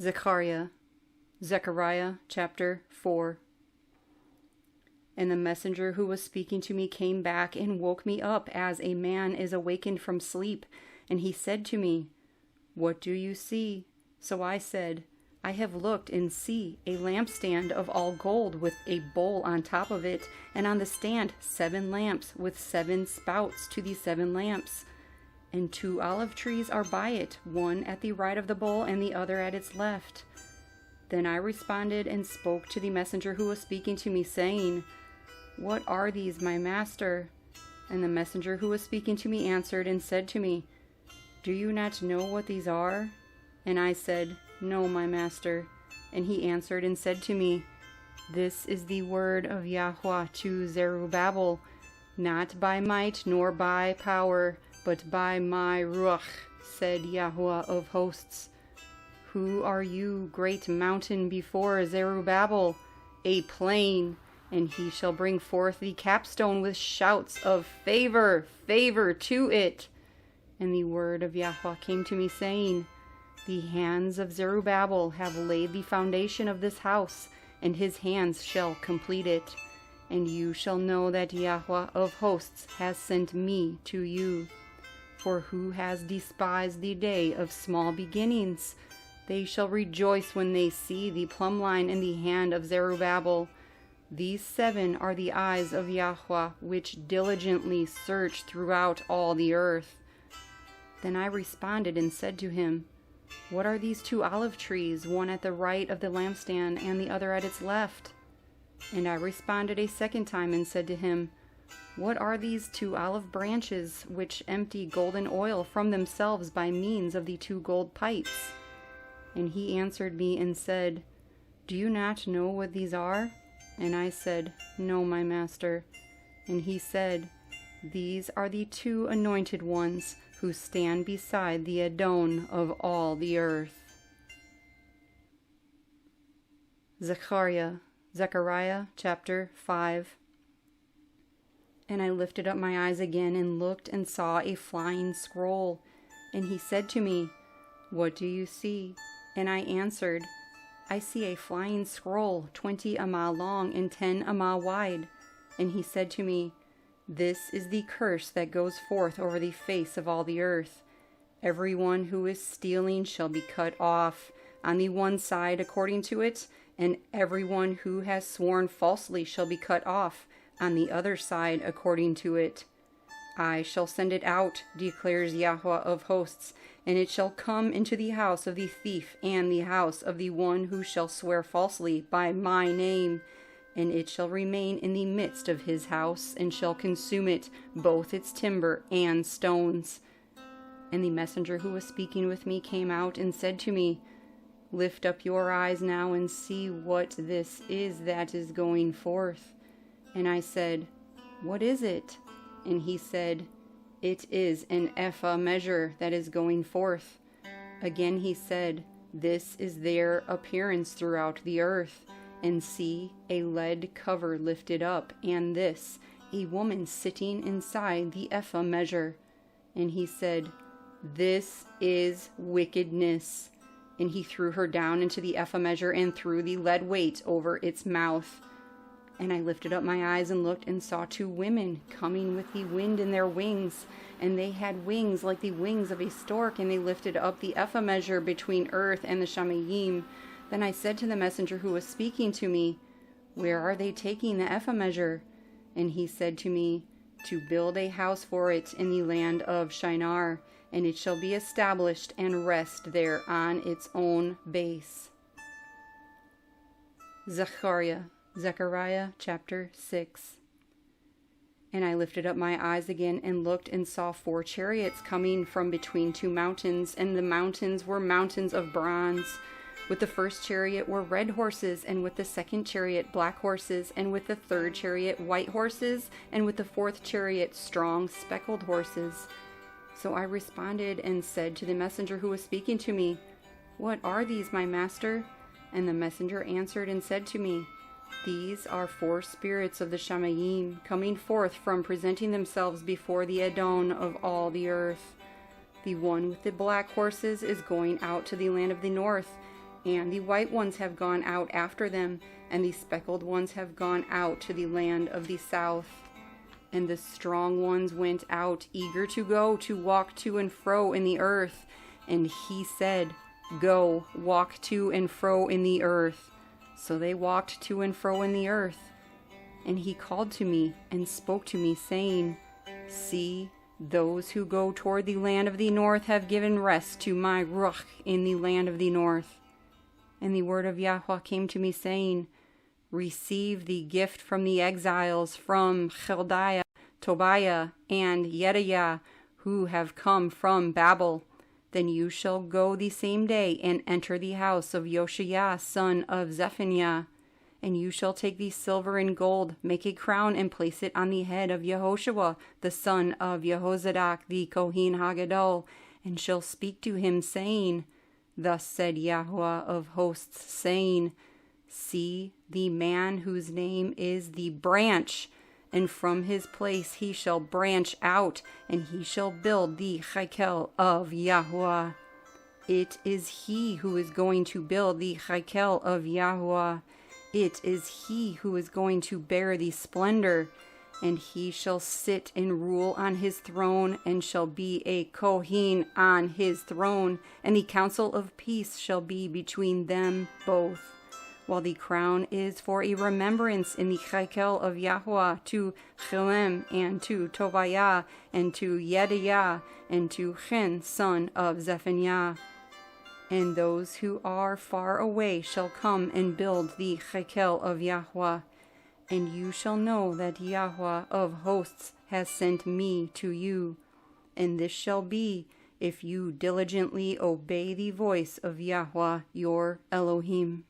Zechariah chapter 4. And the messenger who was speaking to me came back and woke me up as a man is awakened from sleep. And he said to me, "What do you see?" So I said, "I have looked and see a lampstand of all gold with a bowl on top of it, and on the stand 7 lamps with 7 spouts to the 7 lamps. And 2 olive trees are by it, one at the right of the bowl and the other at its left." Then I responded and spoke to the messenger who was speaking to me, saying, "What are these, my master?" And the messenger who was speaking to me answered and said to me, "Do you not know what these are?" And I said, "No, my master." And he answered and said to me, "This is the word of Yahuah to Zerubbabel, not by might nor by power, but by my Ruah, said Yahuah of hosts. Who are you, great mountain before Zerubbabel? A plain, and he shall bring forth the capstone with shouts of favor, favor to it." And the word of Yahuah came to me, saying, "The hands of Zerubbabel have laid the foundation of this house, and his hands shall complete it. And you shall know that Yahuah of hosts has sent me to you. For who has despised the day of small beginnings? They shall rejoice when they see the plumb line in the hand of Zerubbabel. These 7 are the eyes of Yahuah, which diligently search throughout all the earth." Then I responded and said to him, "What are these 2 olive trees, one at the right of the lampstand and the other at its left?" And I responded a second time and said to him, "What are these 2 olive branches, which empty golden oil from themselves by means of the 2 gold pipes?" And he answered me and said, "Do you not know what these are?" And I said, "No, my master." And he said, "These are the 2 anointed ones who stand beside the Adon of all the earth." Zechariah chapter 5. And I lifted up my eyes again and looked and saw a flying scroll. And he said to me, "What do you see?" And I answered, "I see a flying scroll, 20 amah long and 10 amah wide." And he said to me, "This is the curse that goes forth over the face of all the earth. Everyone who is stealing shall be cut off on the one side according to it, and everyone who has sworn falsely shall be cut off on the other side according to it. I shall send it out, declares Yahuah of hosts, and it shall come into the house of the thief and the house of the one who shall swear falsely by my name, and it shall remain in the midst of his house, and shall consume it, both its timber and stones." And the messenger who was speaking with me came out and said to me, "Lift up your eyes now and see what this is that is going forth." And I said, "What is it?" And he said, "It is an ephah measure that is going forth." Again he said, "This is their appearance throughout the earth. And see, a lead cover lifted up, and this, a woman sitting inside the ephah measure." And he said, "This is wickedness." And he threw her down into the ephah measure and threw the lead weight over its mouth. And I lifted up my eyes and looked and saw 2 women coming with the wind in their wings. And they had wings like the wings of a stork, and they lifted up the ephah measure between earth and the Shamayim. Then I said to the messenger who was speaking to me, "Where are they taking the ephah measure?" And he said to me, "To build a house for it in the land of Shinar, and it shall be established and rest there on its own base." Zechariah chapter 6. And I lifted up my eyes again and looked and saw 4 chariots coming from between 2 mountains, and the mountains were mountains of bronze. With the first chariot were red horses, and with the second chariot black horses, and with the third chariot white horses, and with the 4th chariot strong speckled horses. So I responded and said to the messenger who was speaking to me, "What are these, my master?" And the messenger answered and said to me, "These are 4 spirits of the Shamayim, coming forth from presenting themselves before the Adon of all the earth. The one with the black horses is going out to the land of the north, And the white ones have gone out after them, and the speckled ones have gone out to the land of the south. And the strong ones went out, eager to go, to walk to and fro in the earth. And he said, Go, walk to and fro in the earth. So they walked to and fro in the earth. And he called to me, and spoke to me, saying, See, those who go toward the land of the north have given rest to my Ruah in the land of the north. And the word of Yahuah came to me, saying, Receive the gift from the exiles, from Chaldea, Tobiah, and Yedaiah, who have come from Babel. Then you shall go the same day, and enter the house of Yahusha, son of Zephaniah. And you shall take the silver and gold, make a crown, and place it on the head of Yahushua, the son of Yehozadak, the Kohen Hagadol, and shall speak to him, saying, Thus said Yahuah of hosts, saying, See the man whose name is the branch, and from his place he shall branch out, and he shall build the Hallel of Yahuah. It is he who is going to build the Hallel of Yahuah. It is he who is going to bear the splendor, and he shall sit and rule on his throne, and shall be a Kohen on his throne, and the counsel of peace shall be between them both. While the crown is for a remembrance in the Hallel of Yahuah to Chelem, and to Tobiah, and to Yedaiah, and to Chen, son of Zephaniah. And those who are far away shall come and build the Hallel of Yahuah. And you shall know that Yahuah of hosts has sent me to you. And this shall be, if you diligently obey the voice of Yahuah your Elohim.